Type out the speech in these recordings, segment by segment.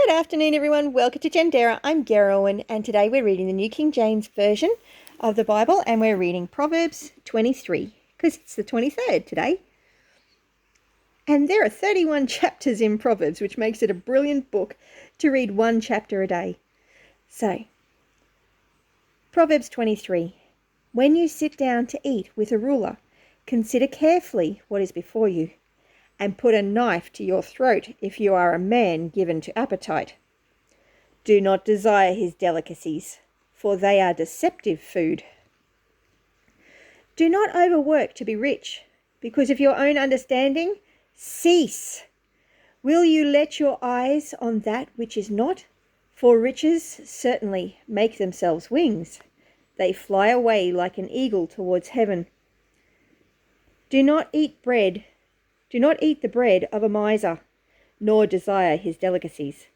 Good afternoon, everyone. Welcome to Gendera. I'm Gerwin, and today we're reading the New King James Version of the Bible, and we're reading Proverbs 23, because it's the 23rd today. And there are 31 chapters in Proverbs, which makes it a brilliant book to read one chapter a day. So, Proverbs 23. When you sit down to eat with a ruler, consider carefully what is before you, and put a knife to your throat if you are a man given to appetite. Do not desire his delicacies, for they are deceptive food. Do not overwork to be rich, because of your own understanding, cease. Will you let your eyes on that which is not? For riches certainly make themselves wings. They fly away like an eagle towards heaven. Do not eat the bread of a miser, nor desire his delicacies.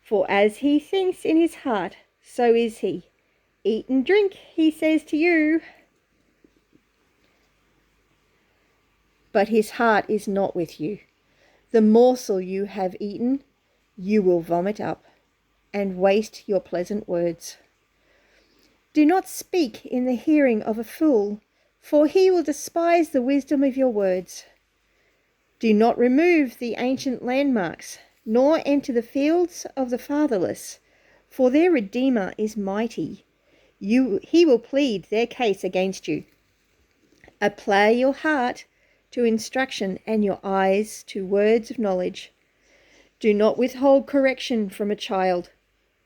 For as he thinks in his heart, so is he. Eat and drink, he says to you. But his heart is not with you. The morsel you have eaten, you will vomit up, and waste your pleasant words. Do not speak in the hearing of a fool, for he will despise the wisdom of your words. Do not remove the ancient landmarks, nor enter the fields of the fatherless, for their Redeemer is mighty. He will plead their case against you. Apply your heart to instruction and your eyes to words of knowledge. Do not withhold correction from a child,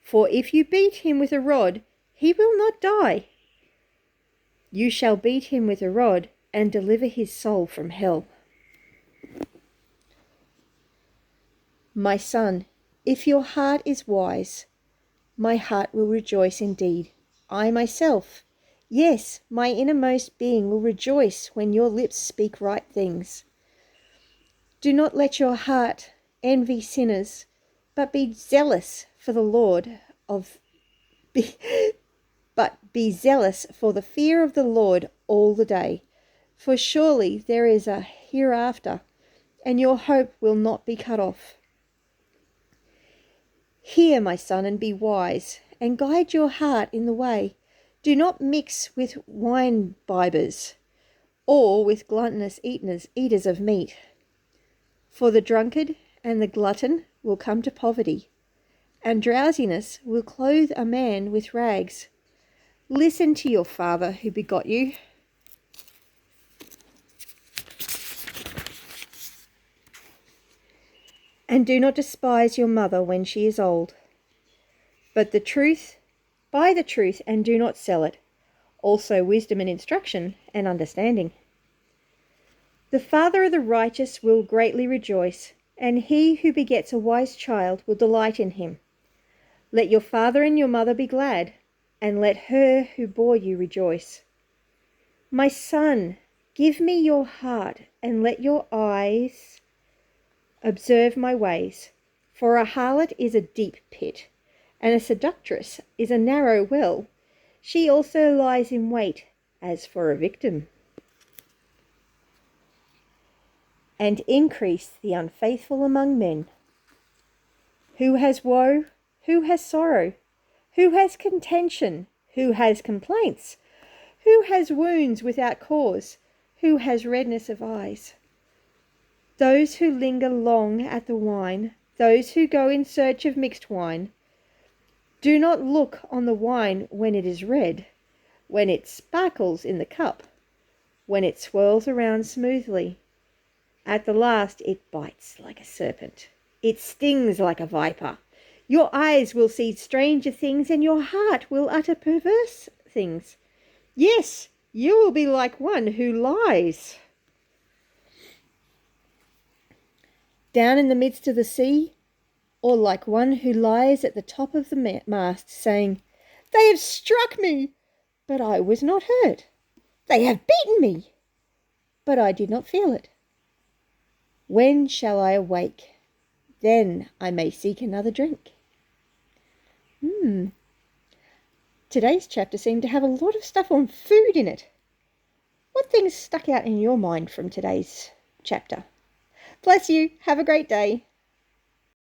for if you beat him with a rod, he will not die. You shall beat him with a rod and deliver his soul from hell. My son, if your heart is wise, my heart will rejoice indeed. I myself, yes, my innermost being will rejoice when your lips speak right things. Do not let your heart envy sinners, but be zealous for the be zealous for the fear of the Lord all the day. For surely there is a hereafter, and your hope will not be cut off. Hear, my son, and be wise, and guide your heart in the way. Do not mix with winebibbers, or with gluttonous eaters of meat. For the drunkard and the glutton will come to poverty, and drowsiness will clothe a man with rags. Listen to your father who begot you, and do not despise your mother when she is old. But buy the truth and do not sell it, also wisdom and instruction and understanding. The father of the righteous will greatly rejoice, and he who begets a wise child will delight in him. Let your father and your mother be glad, and let her who bore you rejoice. My son, give me your heart, and let your eyes observe my ways. For a harlot is a deep pit, and a seductress is a narrow well. She also lies in wait as for a victim. And increase the unfaithful among men. Who has woe? Who has sorrow? Who has contention? Who has complaints? Who has wounds without cause? Who has redness of eyes? Those who linger long at the wine, those who go in search of mixed wine. Do not look on the wine when it is red, when it sparkles in the cup, when it swirls around smoothly. At the last it bites like a serpent. It stings like a viper. Your eyes will see stranger things, and your heart will utter perverse things. Yes, you will be like one who lies down in the midst of the sea, or like one who lies at the top of the mast, saying, They have struck me, but I was not hurt. They have beaten me, but I did not feel it. When shall I awake? Then I may seek another drink. Today's chapter seemed to have a lot of stuff on food in it. What things stuck out in your mind from today's chapter? Bless you. Have a great day.